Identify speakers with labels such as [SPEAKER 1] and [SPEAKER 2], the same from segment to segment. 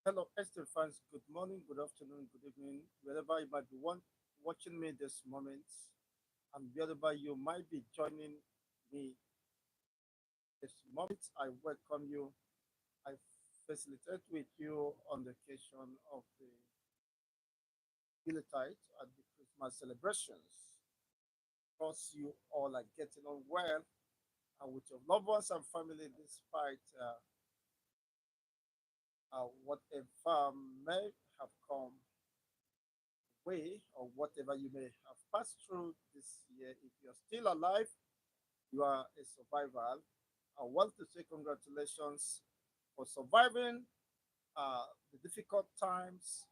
[SPEAKER 1] Hello, Esther fans. Good morning, good afternoon, good evening, wherever you might be watching me this moment, and wherever you might be joining me this moment. I welcome you. I facilitate with you on the occasion of the Yuletide and the Christmas celebrations. Of course, you all are getting on well and with your loved ones and family despite whatever may have come way or whatever you may have passed through this year. If you're still alive, you are a survivor. I want to say congratulations for surviving the difficult times,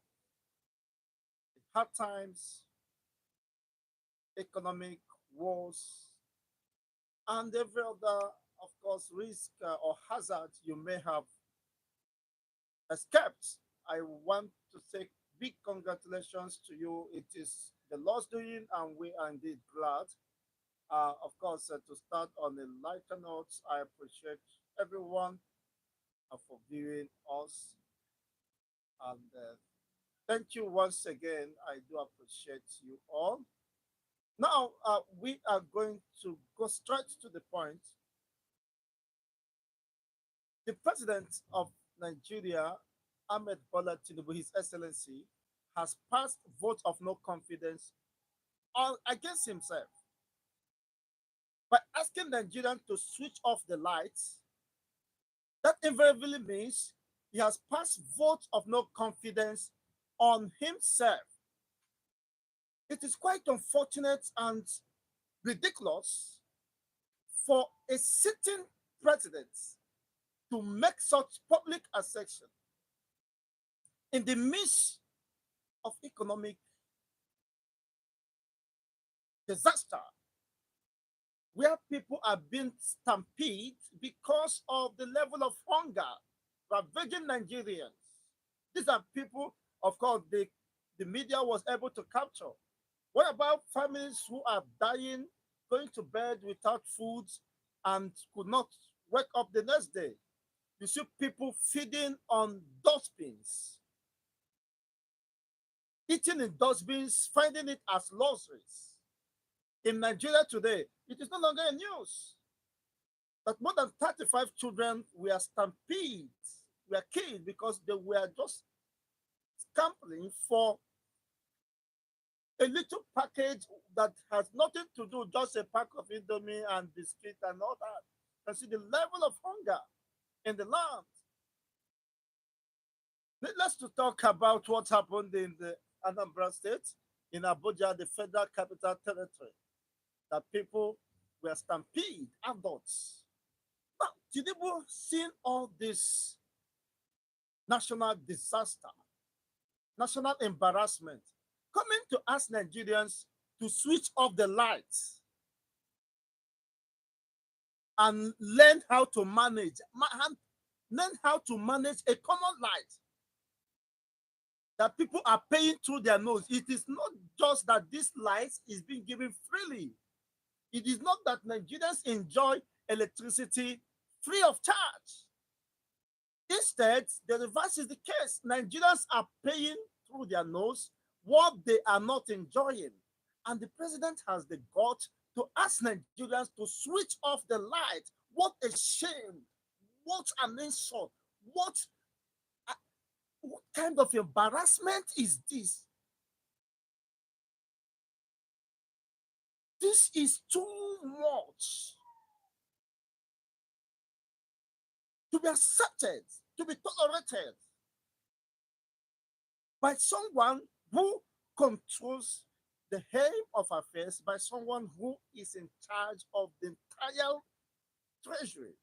[SPEAKER 1] the hard times, economic wars, and every other, of course, risk or hazard you may have escaped. I want to say big congratulations to you. It is the Lord's doing, and we are indeed glad. Of course, to start on a lighter note, I appreciate everyone for viewing us. And thank you once again. I do appreciate you all. Now, we are going to go straight to the point. The president of Nigeria, Ahmed Bola Tinubu, His Excellency, has passed vote of no confidence on against himself by asking Nigerians to switch off the lights. That invariably means he has passed vote of no confidence on himself. It is quite unfortunate and ridiculous for a sitting president to make such public assertion in the midst of economic disaster where people are being stampeded because of the level of hunger ravaging Nigerians. These are people, of course, the media was able to capture. What about families who are dying, going to bed without food, and could not wake up the next day? You see people feeding on dustbins, eating in dustbins, finding it as luxuries. In Nigeria today, it is no longer a news that more than 35 children were stampeded, were killed because they were just scampering for a little package that has nothing to do, just a pack of Indomie and biscuit and all that. And see the level of hunger in the land. Needless to talk about what happened in the Anambra State, in Abuja, the Federal Capital Territory, that people were stampeded, adults. Now, Tinubu, seeing all this national disaster, national embarrassment, coming to ask Nigerians to switch off the lights and learn how to manage, learn how to manage a common light that people are paying through their nose. It is not just that this light is being given freely. It is not that Nigerians enjoy electricity free of charge. Instead, the reverse is the case. Nigerians are paying through their nose what they are not enjoying. And the president has the gut to ask Nigerians to switch off the light. What a shame. What an insult. What kind of embarrassment is this? This is too much to be accepted, to be tolerated by someone who controls the aim of affairs, by someone who is in charge of the entire treasury,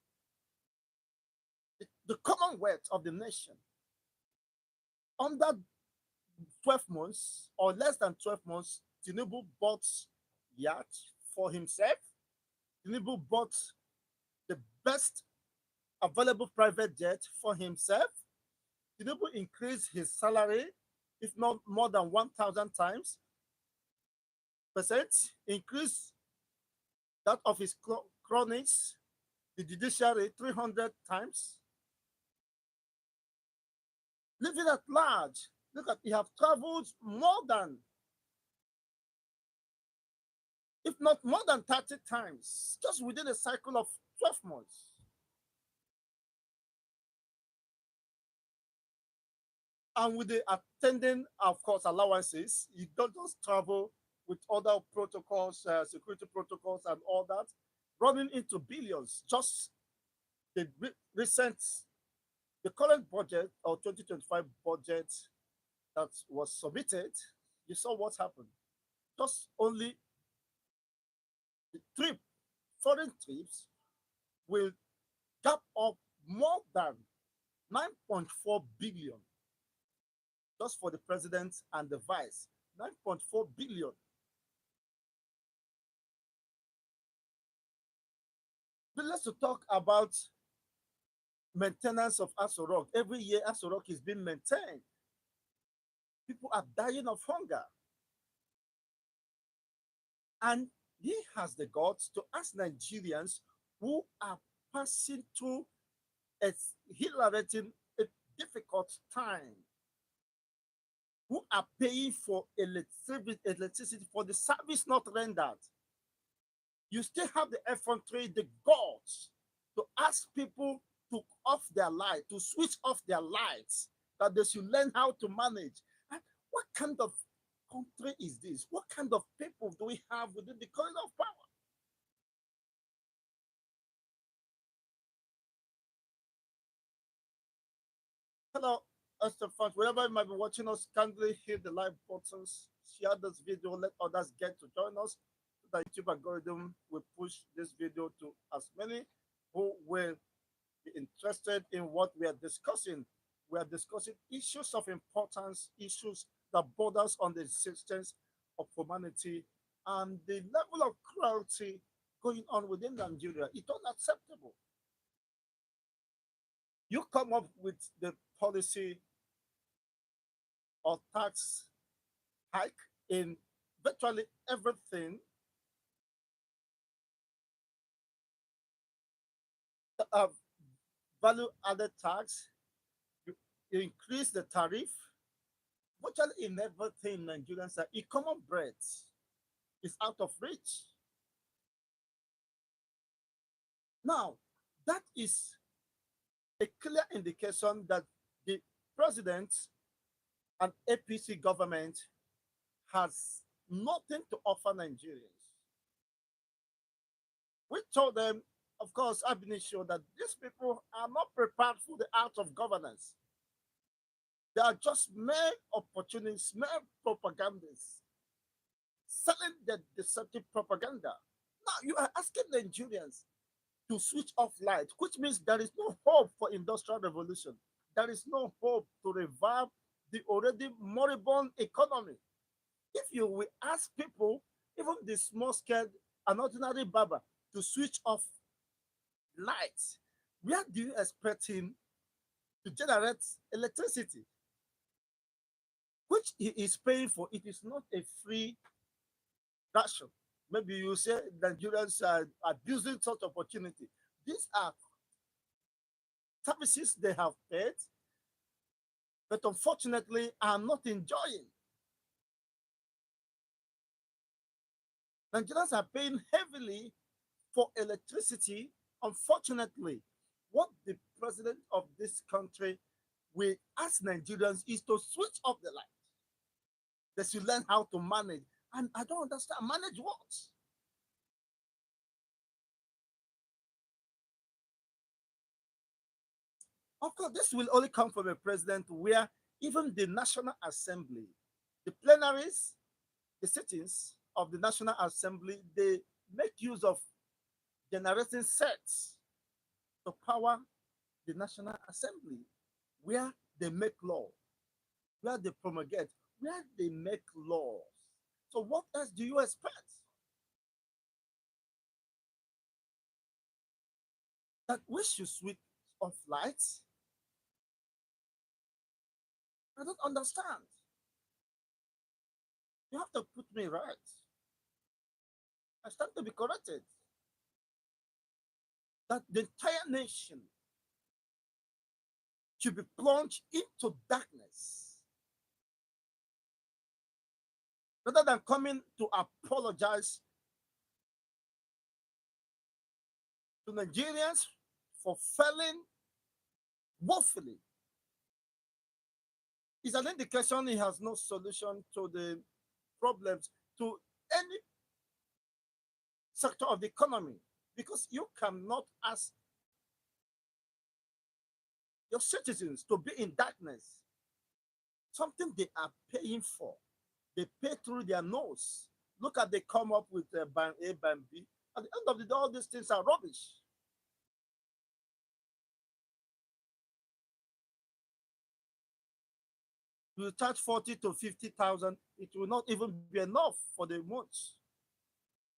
[SPEAKER 1] the commonwealth of the nation. Under 12 months or less than 12 months, Tinubu bought yacht for himself. Tinubu bought the best available private jet for himself. Tinubu increased his salary, if not more than 1,000 times percent, increased that of his cronies, the judiciary, 300 times. living at large. Look at, he have traveled more than, if not more than 30 times, just within a cycle of 12 months. And with the attending, of course, allowances, you don't just travel with other protocols, security protocols, and all that, running into billions. Just the recent, the current budget or 2025 budget that was submitted, you saw what happened. Just only the trip, foreign trips, will gap up more than 9.4 billion just for the president and the vice. 9.4 billion. But let's talk about maintenance of Asorok. Every year, Asorok is being maintained. People are dying of hunger. And he has the guts to ask Nigerians who are passing through a exhilarating, a difficult time, who are paying for electricity for the service not rendered. You still have the effrontery, the guts to ask people to off their light, to switch off their lights, that they should learn how to manage. And what kind of country is this? What kind of people do we have within the corridor of power? Hello, Esther fans. Wherever you might be watching us, kindly hit the like buttons, share this video, let others get to join us. The YouTube algorithm will push this video to as many who will be interested in what we are discussing. We are discussing issues of importance, issues that borders on the existence of humanity and the level of cruelty going on within Nigeria. It's unacceptable. You come up with the policy or tax hike in virtually everything, uh, value added tax, you increase the tariff, virtually in everything Nigerians are, common bread is out of reach. Now, that is a clear indication that the president and APC government has nothing to offer Nigerians. We told them, of course, I've been sure that these people are not prepared for the art of governance. They are just mere opportunists, mere propagandists, selling the deceptive propaganda. Now you are asking Nigerians to switch off light, which means there is no hope for industrial revolution. There is no hope to revive the already moribund economy. If you will ask people, even the small scale and ordinary barber, to switch off lights, where do you expect him to generate electricity, which he is paying for? It is not a free ration. Maybe you say Nigerians are abusing such opportunity. These are services they have paid, but unfortunately are not enjoying. Nigerians are paying heavily for electricity. Unfortunately, what the president of this country will ask Nigerians is to switch off the light. They should learn how to manage. And I don't understand. Manage what? Of course, this will only come from a president where even the National Assembly, the plenaries, the sittings of the National Assembly, they make use of generating sets to power the National Assembly, where they make law, where they promulgate, where they make laws. So what else do you expect? That we should switch off lights? I don't understand. You have to put me right. I stand to be corrected. That the entire nation should be plunged into darkness rather than coming to apologize to Nigerians for failing woefully. Is an indication he has no solution to the problems to any sector of the economy, because you cannot ask your citizens to be in darkness, something they are paying for. They pay through their nose. Look at they come up with band A, band B. At the end of the day, all these things are rubbish. You charge 40 to 50,000, it will not even be enough for the months.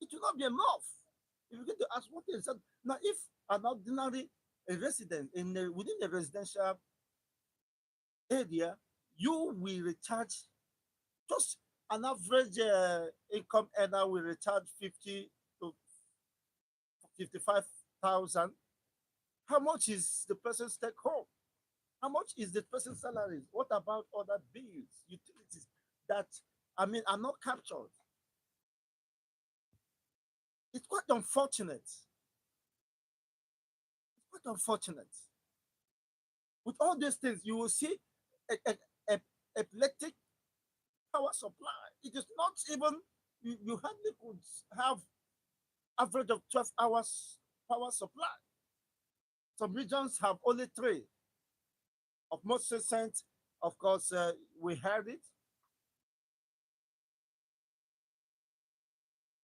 [SPEAKER 1] It will not be enough. If you get to ask what is that now, if an ordinary a resident within a residential area, you will recharge just an average income earner will recharge 50 to 55,000. How much is the person's take home? How much is the person's salary? What about other bills, utilities that I mean are not captured? It's quite unfortunate. Quite unfortunate. With all these things, you will see a, a, a epileptic power supply. It is not even you hardly could have average of 12 hours power supply. Some regions have only three. Of most recent, of course, we heard it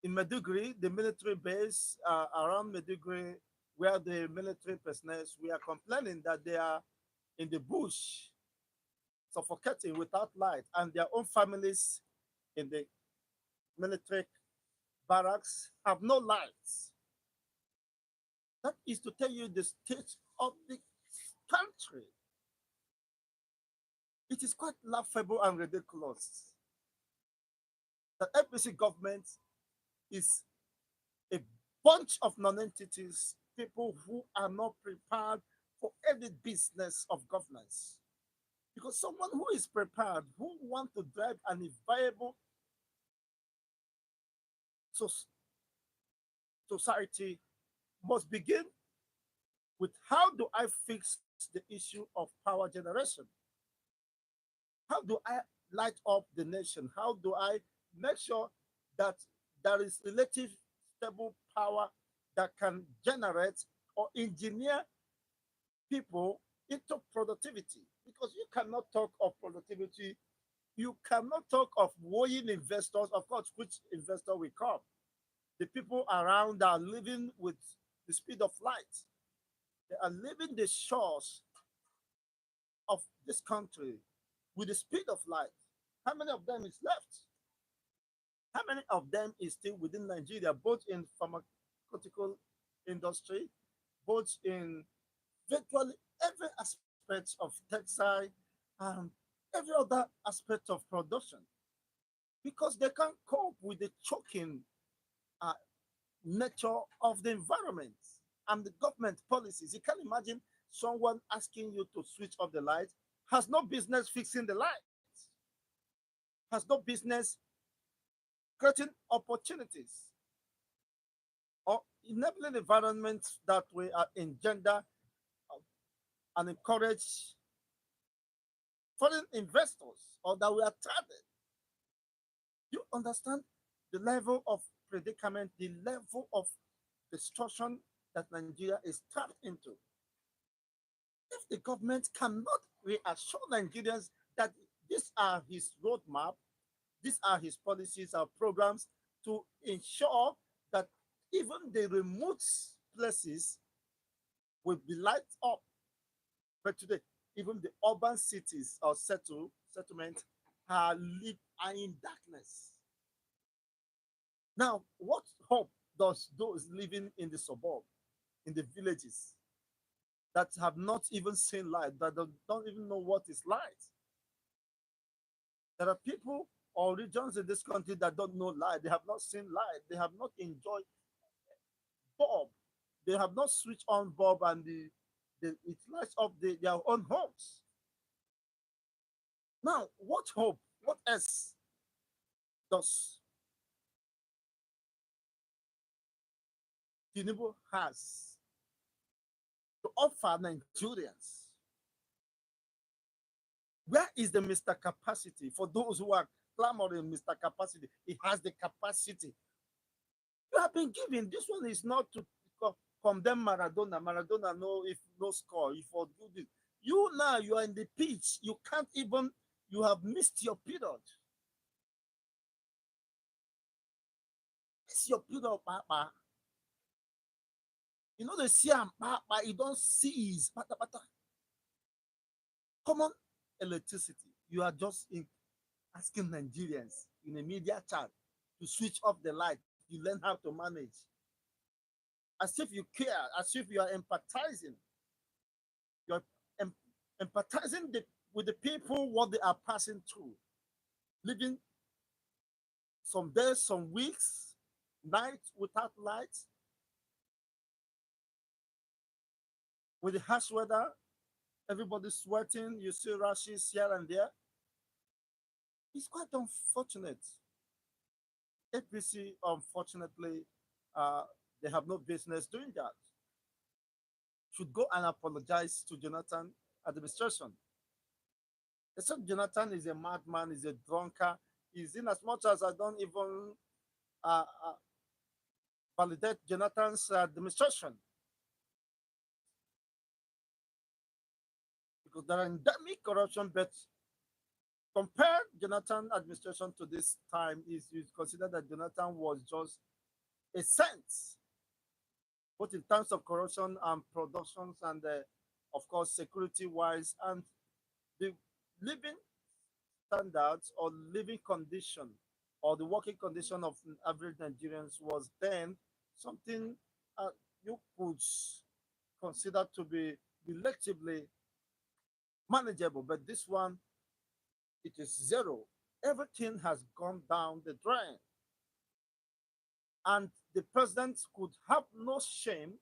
[SPEAKER 1] in Meduguri, the military base around Meduguri, where the military personnel we are complaining that they are in the bush, suffocating without light, and their own families in the military barracks have no lights. That is to tell you the state of the country. It is quite laughable and ridiculous that FBC government is a bunch of non-entities, people who are not prepared for any business of governance. Because someone who is prepared, who wants to drive an viable society, must begin with how do I fix the issue of power generation? How do I light up the nation? How do I make sure that there is relative stable power that can generate or engineer people into productivity? Because you cannot talk of productivity, you cannot talk of wooing investors. Of course, which investor will come? The people around are living with the speed of light. They are leaving the shores of this country with the speed of light. How many of them is left? How many of them is still within Nigeria, both in pharmaceutical industry, both in virtually every aspect of textile, and every other aspect of production? Because they can't cope with the choking uh, nature of the environment and the government policies. You can imagine someone asking you to switch off the light, has no business fixing the lights, has no business creating opportunities or enabling environments that we are engender and encourage foreign investors or that we are targeted. You understand the level of predicament, the level of destruction that Nigeria is trapped into. If the government cannot reassure Nigerians that these are his roadmap, these are his policies or programs to ensure that even the remote places will be light up. But today, even the urban cities or settlements are in darkness. Now, what hope does those living in the suburb, in the villages, that have not even seen light, that don't even know what is light? There are people or regions in this country that don't know light. They have not seen light. They have not enjoyed bulb. They have not switched on bulb and it lights up their own homes. Now, what hope, what else does Tinubu has to offer Nigerians? Where is the Mr. Capacity for those who are clamoring Mr. Capacity? He has the capacity. You have been given. This one is not to condemn Maradona. Maradona, no, if no score, if for do this. You now, you are in the pitch. You can't even, you have missed your period. It's your period, Papa. You know, the Siam, Papa, you don't seize. Pata, pata. Common electricity. You are just asking Nigerians in a media chat to switch off the light. You learn how to manage. As if you care, as if you are empathizing. You're em- empathizing with the people, what they are passing through, living some days, some weeks, nights without light, with the harsh weather, everybody sweating, you see rashes here and there. It's quite unfortunate. APC, unfortunately, uh, they have no business doing that. Should go and apologize to Jonathan administration. They said Jonathan is a madman, is a drunkard. Is in as much as I don't even uh, uh, validate Jonathan's administration because there are endemic corruption. But compare Jonathan administration to this time, is you consider that Jonathan was just a saint, both in terms of corruption and productions, and of course security wise, and the living standards or living condition or the working condition of average Nigerians was then something you could consider to be relatively manageable. But this one, it is zero. Everything has gone down the drain. And the president could have no shame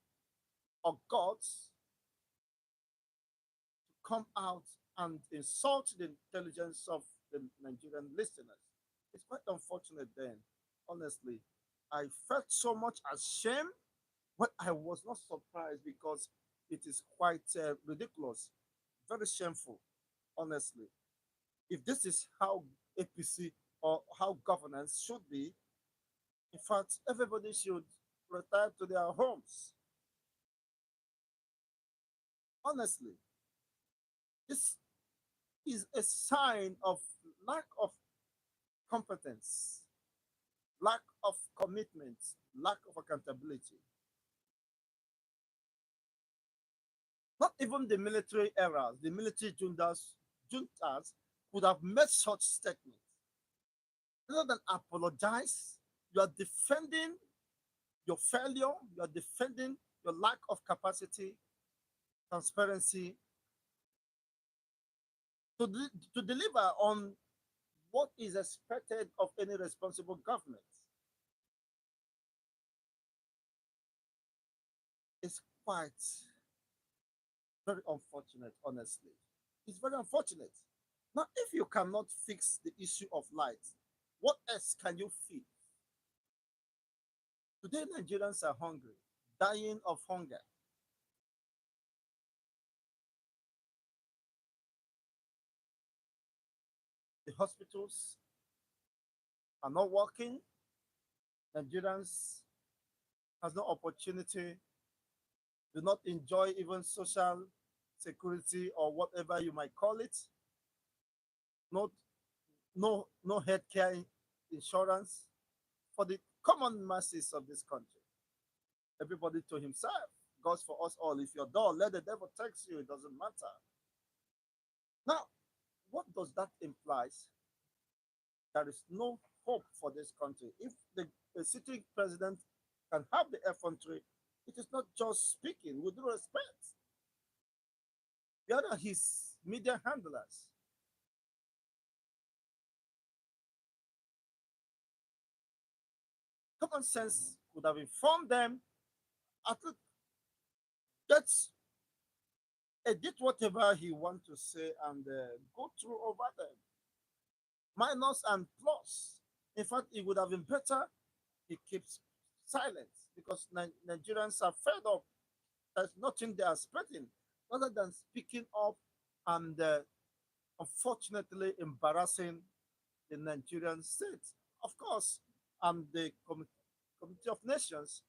[SPEAKER 1] or guts to come out and insult the intelligence of the Nigerian listeners. It's quite unfortunate then, honestly. I felt so much ashamed, but I was not surprised because it is quite ridiculous, very shameful, honestly. If this is how APC or how governance should be, in fact, everybody should retire to their homes. Honestly, this is a sign of lack of competence, lack of commitment, lack of accountability. Not even the military eras, the military juntas could have made such statements. Rather than apologize, you are defending your failure, you are defending your lack of capacity, transparency to, to deliver on what is expected of any responsible government. It's quite very unfortunate, honestly. It's very unfortunate. Now, if you cannot fix the issue of light, what else can you fix? Today, Nigerians are hungry, dying of hunger. The hospitals are not working. Nigerians has no opportunity, do not enjoy even social security or whatever you might call it. No, no healthcare insurance for the common masses of this country. Everybody to himself. Goes for us all. If you're dull, let the devil text you. It doesn't matter. Now, what does that imply? There is no hope for this country. If the sitting president can have the effrontery, it is not just speaking with due respect. The other his media handlers. Common sense could have informed them at least get edit whatever he want to say and go through over them, minus and plus. In fact, it would have been better he keeps silent because Nigerians are fed up. There's nothing they are expecting rather than speaking up and unfortunately embarrassing the Nigerian state. Of course, the Committee of Nations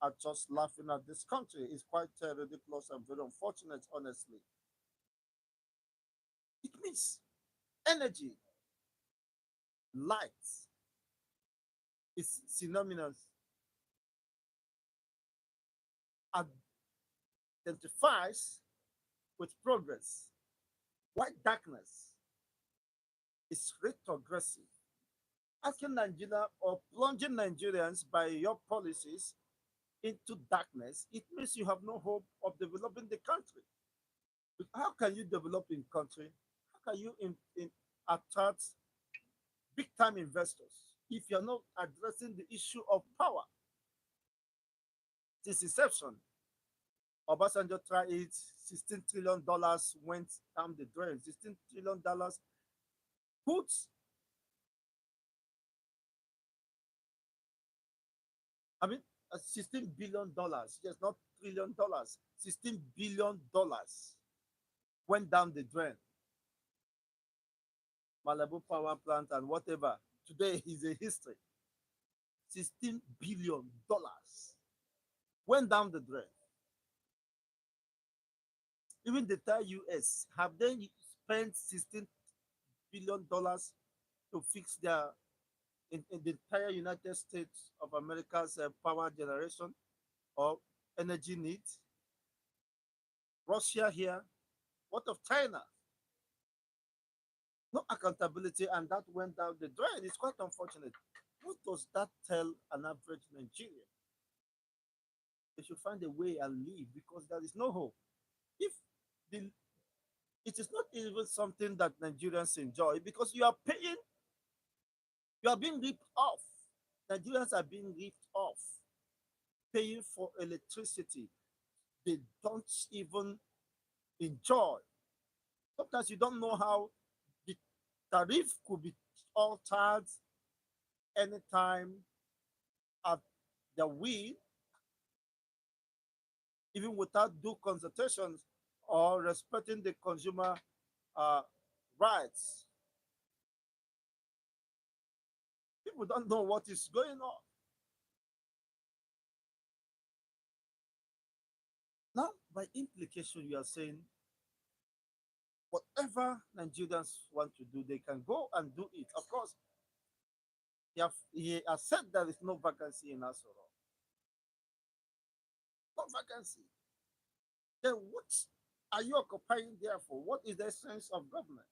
[SPEAKER 1] are just laughing at this country. It's quite ridiculous and very unfortunate, honestly. It means energy, light is synonymous, identifies with progress, while darkness is retrogressive. Asking Nigeria or plunging Nigerians by your policies into darkness, it means you have no hope of developing the country. How can you develop in country? How can you attract big time investors if you're not addressing the issue of power? Since inception, Obasanjo tried it, $16 trillion went down the drain. $16 trillion puts, I mean, $16 billion, yes, not $1 trillion, $16 billion went down the drain. Malibu power plant and whatever. Today is a history. $16 billion went down the drain. Even the entire US, have they spent $16 billion to fix their in the entire United States of America's power generation or energy needs? Russia here, what of China? No accountability, and that went down the drain. It's quite unfortunate. What does that tell an average Nigerian? They should find a way and leave because there is no hope. If the it is not even something that Nigerians enjoy because you are paying, you are being ripped off. Nigerians are being ripped off, paying for electricity. They don't even enjoy. Sometimes you don't know how the tariff could be altered anytime at the will, even without due consultations or respecting the consumer uh, rights. People don't know what is going on. Now, by implication, you are saying whatever Nigerians want to do, they can go and do it. Of course, he has said there is no vacancy in Asoro. No vacancy. Then what are you occupying there for? What is the essence of government?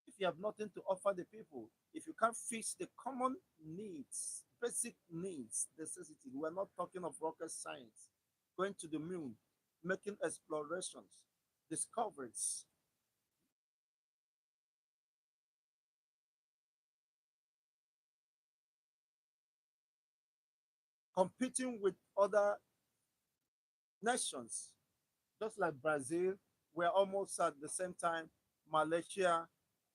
[SPEAKER 1] If you have nothing to offer the people, if you can't fix the common needs, basic needs, necessity, we're not talking of rocket science, going to the moon, making explorations, discoveries, competing with other nations, just like Brazil, we're almost at the same time, Malaysia,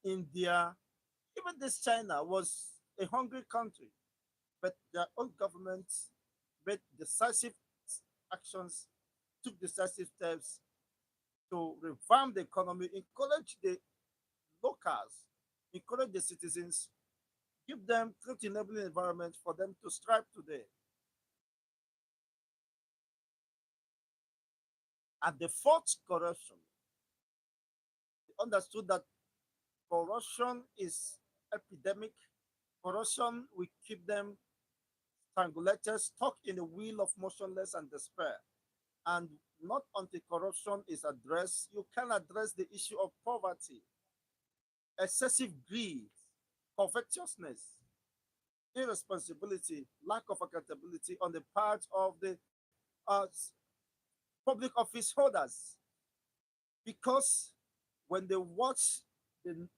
[SPEAKER 1] India, even this China was a hungry country, but their own governments made decisive actions, took decisive steps to revamp the economy, encourage the locals, encourage the citizens, give them create enabling environment for them to strive today. And the fourth corruption, they understood that corruption is epidemic. Corruption will keep them strangulated, stuck in the wheel of motionless and despair. And not until corruption is addressed, you can address the issue of poverty, excessive greed, covetousness, irresponsibility, lack of accountability on the part of the uh, public office holders. Because when they watch the,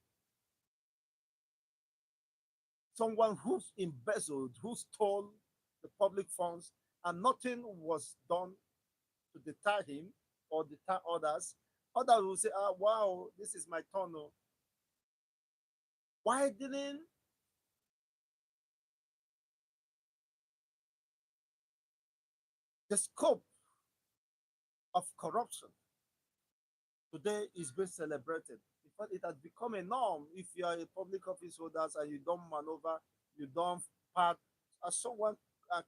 [SPEAKER 1] someone who's embezzled, who stole the public funds, and nothing was done to deter him, or deter others. Others will say, ah, wow, this is my turn. Oh. Widening the scope of corruption today is being celebrated. In fact, it has become a norm. If you are a public office holder and you don't maneuver, you don't part, as someone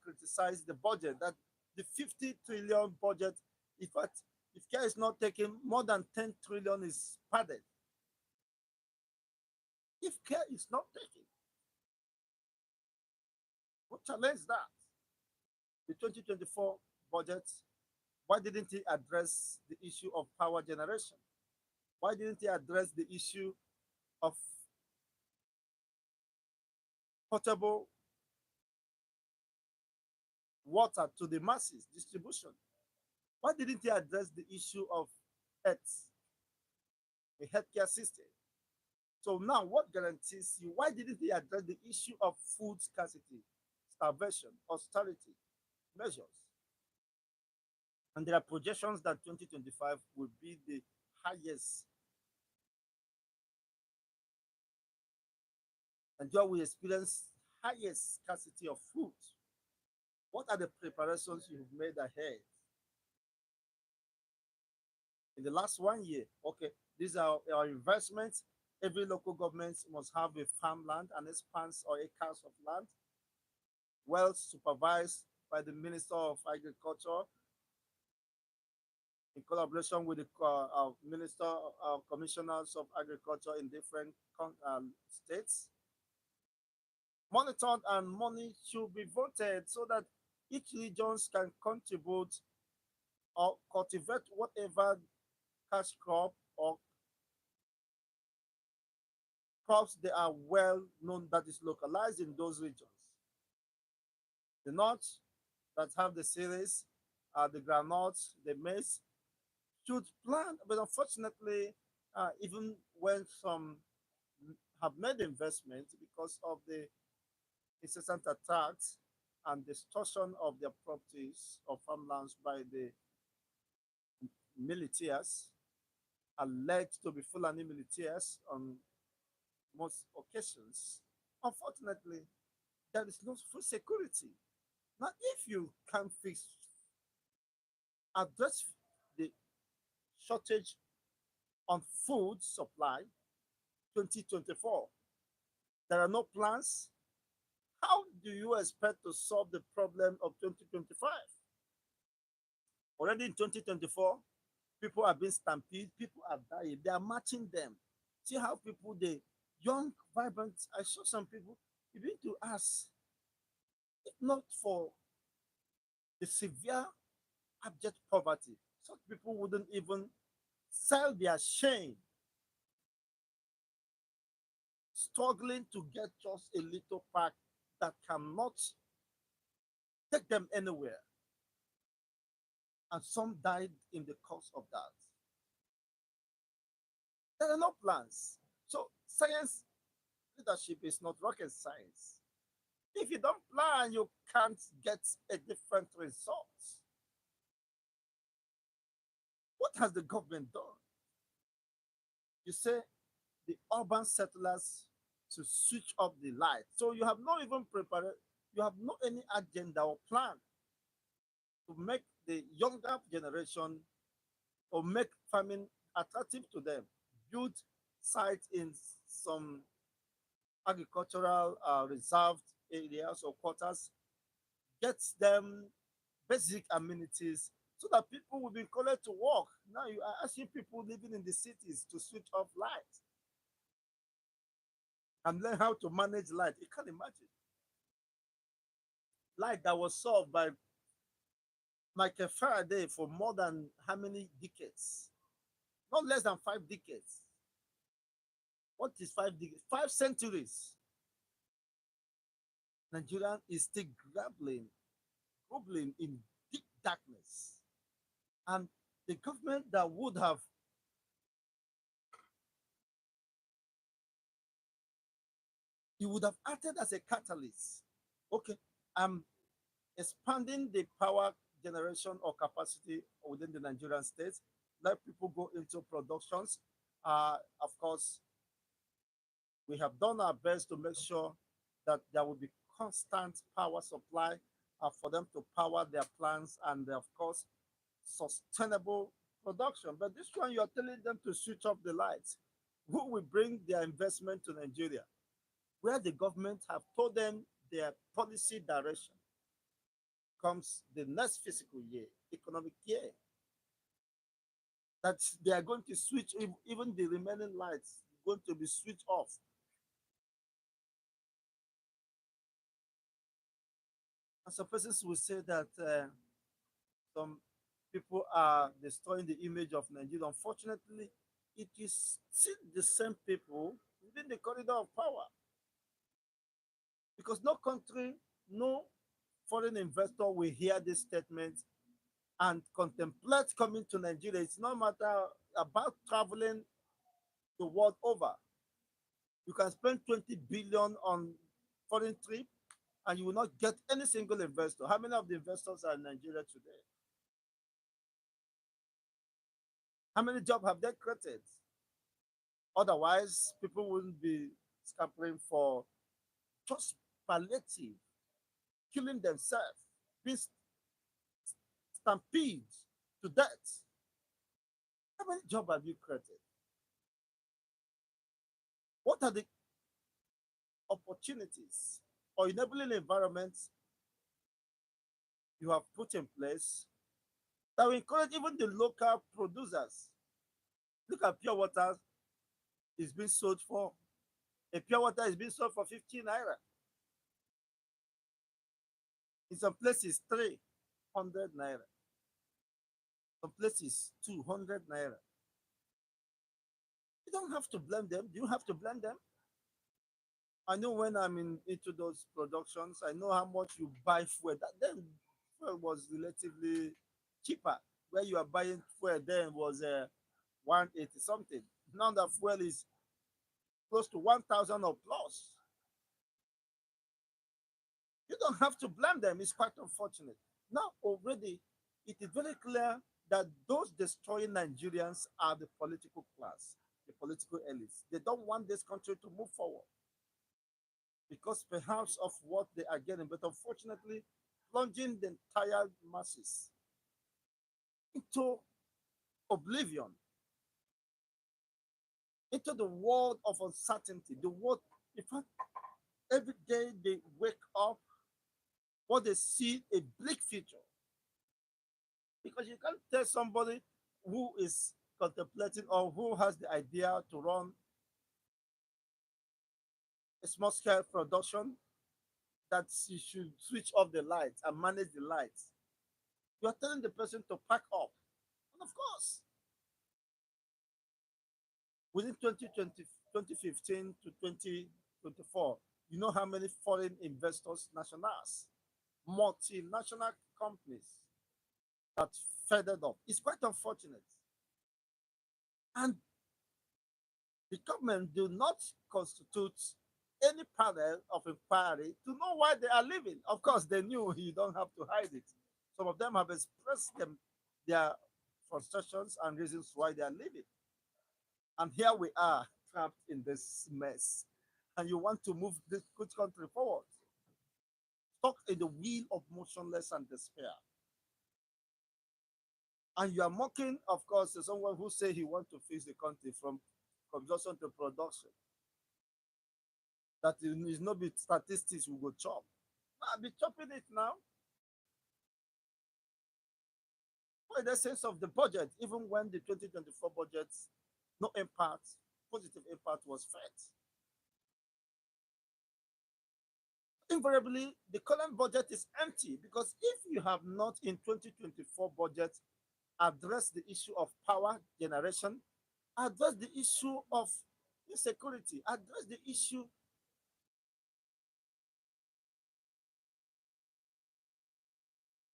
[SPEAKER 1] criticized the budget, that the 50 trillion budget, in fact, if care is not taken, more than 10 trillion is padded. If care is not taken, we challenge that. The 2024 budget, why didn't he address the issue of power generation? Why didn't he address the issue of portable water to the masses distribution? Why didn't he address the issue of health, the healthcare system? So now, what guarantees you? Why didn't he address the issue of food scarcity, starvation, austerity measures? And there are projections that 2025 will be the highest. Nigeria will experience highest scarcity of food. What are the preparations you've made ahead in the last 1 year? Okay, these are our investments. Every local government must have a farmland, an expanse or acres of land, well supervised by the Minister of Agriculture in collaboration with the Minister Commissioners of Agriculture in different states. Monitored and money should be voted so that each regions can contribute or cultivate whatever cash crop or crops they are well known that is localized in those regions. The nuts that have the cereals, the granules, the maize should plant, but unfortunately, even when some have made investments because of the incessant attacks and destruction of their properties or farmlands by the militias, alleged to be Fulani militias on most occasions. Unfortunately, there is no food security. Now, if you can fix, address the shortage on food supply 2024, there are no plans. How do you expect to solve the problem of 2025? Already in 2024, people are being stampeded, people are dying, they are matching them. See how people, the young, vibrant, I saw some people, you need to ask, if not for the severe abject poverty, such people wouldn't even sell their shame, struggling to get just a little pack that cannot take them anywhere. And some died in the course of that. There are no plans. So science leadership is not rocket science. If you don't plan, you can't get a different result. What has the government done? You say the urban settlers to switch off the light. So you have not even prepared, you have no any agenda or plan to make the younger generation or make farming attractive to them. Build sites in some agricultural reserved areas or quarters, get them basic amenities so that people will be encouraged to work. Now you are asking people living in the cities to switch off light and learn how to manage light. You can't imagine. Light that was solved by Michael Faraday for more than how many decades? Not less than 5 decades. What is 5 decades? 5 centuries. Nigeria is still groveling in deep darkness. And the government that would have, it would have acted as a catalyst. Okay, I'm expanding the power generation or capacity within the Nigerian states. let people go into productions. Of course, we have done our best to make sure that there will be constant power supply for them to power their plants and, of course, sustainable production. But this one, you are telling them to switch off the lights. Who will bring their investment to Nigeria? Where the government have told them their policy direction comes the next fiscal year, economic year, that they are going to switch, even the remaining lights going to be switched off. And some persons will say that some people are destroying the image of Nigeria. Unfortunately, it is still the same people within the corridor of power. Because no country, no foreign investor will hear this statement and contemplate coming to Nigeria. It's no matter about traveling the world over. You can spend 20 billion on foreign trip and you will not get any single investor. How many of the investors are in Nigeria today? How many jobs have they created? Otherwise, people wouldn't be scampering for just palliative, killing themselves, being stampeded to death. How many jobs have you created? What are the opportunities or enabling environments you have put in place that will encourage even the local producers? Look at pure water is being sold for, a pure water is being sold for 15 naira. In some places, 300 naira. Some places, 200 naira. You don't have to blame them. Do you have to blame them? I know when I'm into those productions, I know how much you buy fuel. That then fuel was relatively cheaper. Where you are buying fuel then was 180 something. Now the fuel is close to 1,000 or plus. You don't have to blame them. It's quite unfortunate. Now already, it is very clear that those destroying Nigerians are the political class, the political elites. They don't want this country to move forward because perhaps of what they are getting, but unfortunately, plunging the entire masses into oblivion, into the world of uncertainty, the world, in fact, every day they wake up, what they see a bleak future. Because you can't tell somebody who is contemplating or who has the idea to run a small scale production that you should switch off the lights and manage the lights. You are telling the person to pack up. And of course, within 2020, 2015 to 2024, you know how many foreign investors, nationals, multinational companies that faded up. It's quite unfortunate. And the government do not constitute any panel of inquiry to know why they are leaving. Of course, they knew. You don't have to hide it. Some of them have expressed their frustrations and reasons why they are leaving. And here we are, trapped in this mess. And you want to move this good country forward, stuck in the wheel of motionless and despair. And you are mocking, of course, someone who say he wants to fix the country from consumption to production. That is not be statistics we go chop. I'll be chopping it now. For the sense of the budget, even when the 2024 budget, no impact, positive impact was felt. Invariably, the current budget is empty because if you have not in 2024 budget addressed the issue of power generation, address the issue of insecurity, address the issue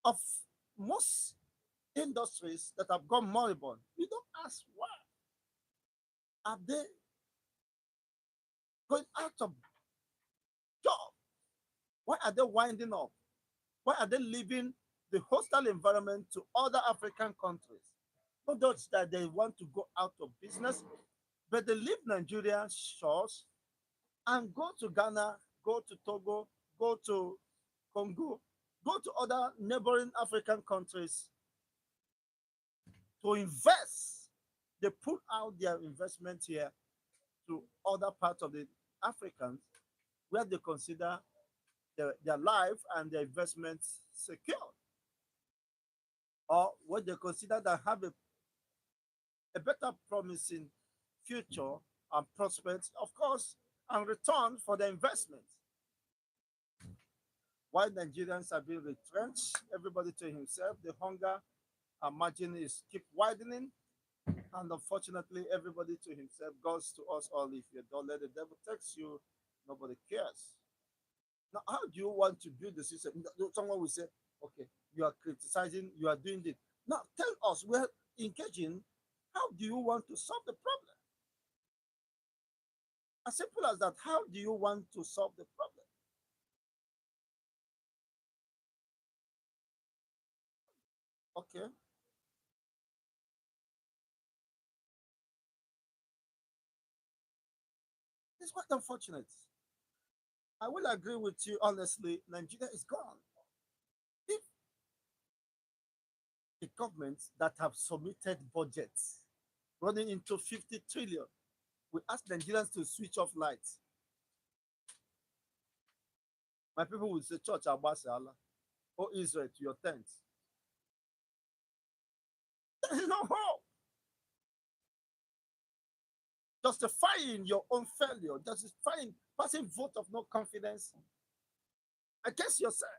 [SPEAKER 1] of most industries that have gone moribund. You don't ask why. Are they going out of job? Why are they winding up? Why are they leaving the hostile environment to other African countries? products that they want to go out of business, but they leave Nigeria shores and go to Ghana, go to Togo, go to Congo, go to other neighboring African countries to invest. They pull out their investment here to other parts of the Africans where they consider their life and their investments secure, or what they consider that have a better promising future and prospects, of course, and return for the investment. While Nigerians are being retrenched, everybody to himself, the hunger margin is keep widening, and unfortunately, everybody to himself. Goes to us all. If you don't let the devil text you, nobody cares. Now, how do you want to build the system? Someone will say, okay, you are criticizing, you are doing this. Now, tell us, we're engaging. How do you want to solve the problem? As simple as that. How do you want to solve the problem? Okay, it's quite unfortunate. I will agree with you, honestly. Nigeria is gone. If the governments that have submitted budgets running into 50 trillion, we ask Nigerians to switch off lights, my people will say, Church Abbasala, or Israel to your tents. There is no hope. Justifying your own failure, justifying passing vote of no confidence against yourself,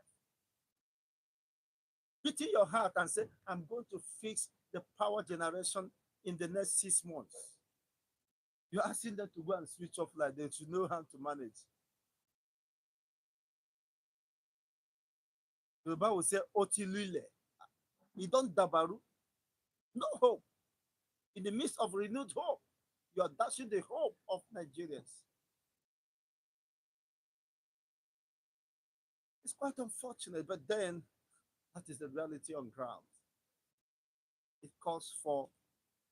[SPEAKER 1] beating your heart and say, I'm going to fix the power generation in the next 6 months. You're asking them to go and switch off like they should know how to manage. The Bible will say, Otilile. You don't dabaru. No hope. In the midst of renewed hope, you are dashing the hope of Nigerians. It's quite unfortunate, but then that is the reality on ground. It calls for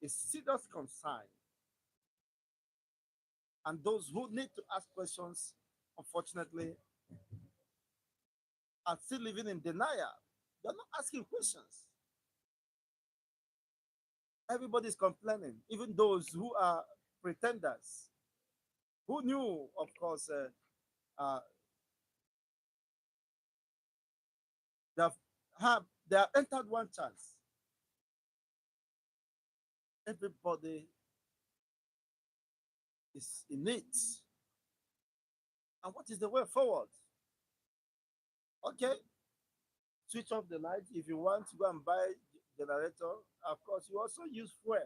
[SPEAKER 1] a serious concern. And those who need to ask questions, unfortunately, are still living in denial. They're not asking questions. Everybody's complaining, even those who are pretenders, who knew, of course, they they have entered one chance. Everybody is in it. And what is the way forward? Okay, switch off the light. If you want to go and buy generator, of course, you also use fuel.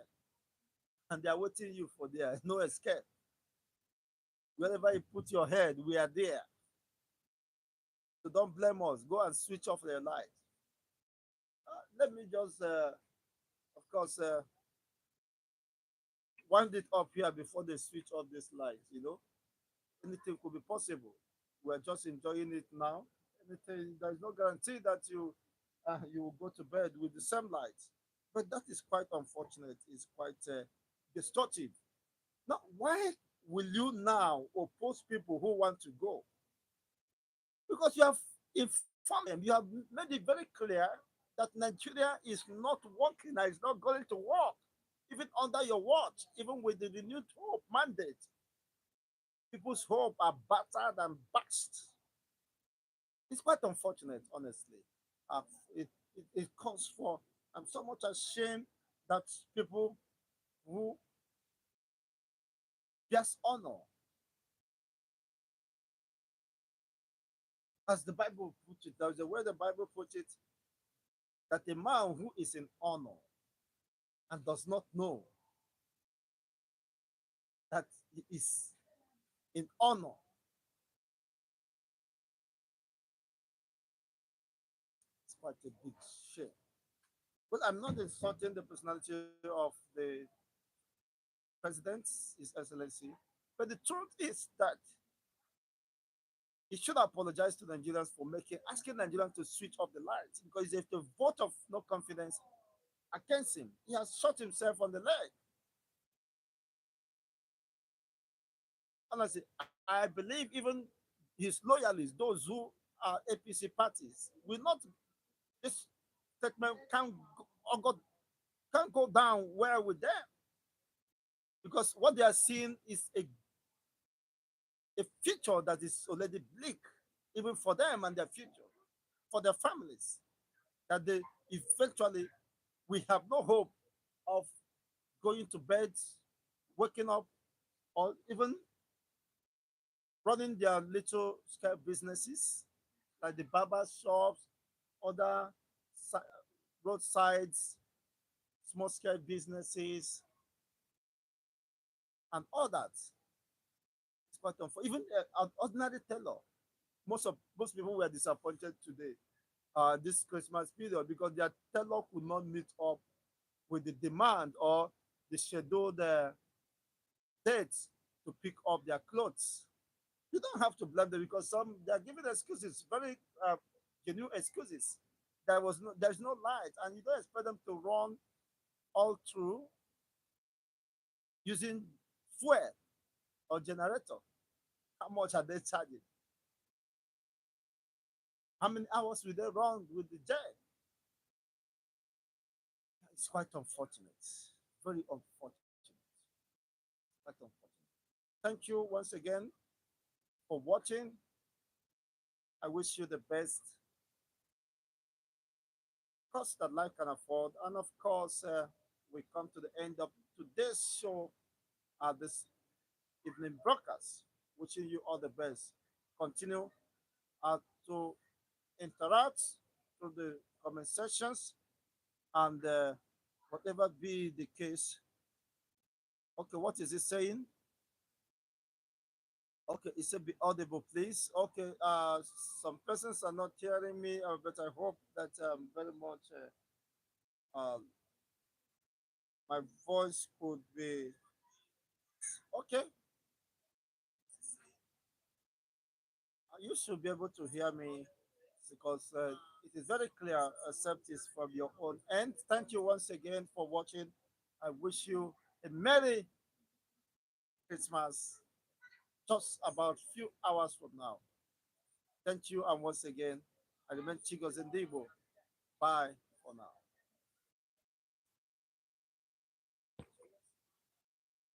[SPEAKER 1] And they are waiting you for there. No escape. Wherever you put your head, we are there. So don't blame us. Go and switch off the light. Let me just, of course, wind it up here before they switch off this light. Anything could be possible. We're just enjoying it now. Anything, there's no guarantee that you will go to bed with the same light. But that is quite unfortunate. It's quite destructive. Now, why will you now oppose people who want to go? Because you have informed them, you have made it very clear that Nigeria is not working, and is not going to work, even under your watch, even with the renewed hope mandate. People's hope are battered and bashed. It's quite unfortunate, honestly. Uh, it calls for, I'm so much ashamed that people who just honor, as the Bible puts it, there's a way the Bible puts it, that a man who is in honor and does not know that he is in honor, it's quite a big shame. But I'm not insulting the personality of the president, His Excellency. But the truth is that he should apologize to Nigerians for asking Nigerians to switch off the lights, because it's a vote of no confidence against him. He has shot himself on the leg. Honestly, I believe even his loyalists, those who are APC parties, will not. This statement can't go down well with them because what they are seeing is a future that is already bleak, even for them and their future, for their families. That they eventually we have no hope of going to bed, waking up, or even running their little scale businesses like the barber shops, other roadsides, small scale businesses, and all that. It's quite unfortunate. Even an ordinary tailor, most people were disappointed today, this Christmas period, because their tailor could not meet up with the demand or the scheduled dates to pick up their clothes. You don't have to blame them because some they are giving excuses, very genuine excuses. There's no light, and you don't expect them to run all through using fuel or generator. How much are they charging? How many hours will they run with the jet? It's quite unfortunate. Very unfortunate. Quite unfortunate. Thank you once again for watching. I wish you the best cost that life can afford. And of course, we come to the end of today's show, this evening broadcast. Wishing you all the best. Continue uh, to interact through the comment sections and whatever be the case. Okay, what is it saying? Okay, it should be audible, please. Okay, some persons are not hearing me, but I hope that very much my voice could be okay. You should be able to hear me because it is very clear, except it's from your own end. Thank you once again for watching. I wish you a Merry Christmas just about few hours from now. Thank you, and once again, I remain Chigos Ndibo. Bye for now.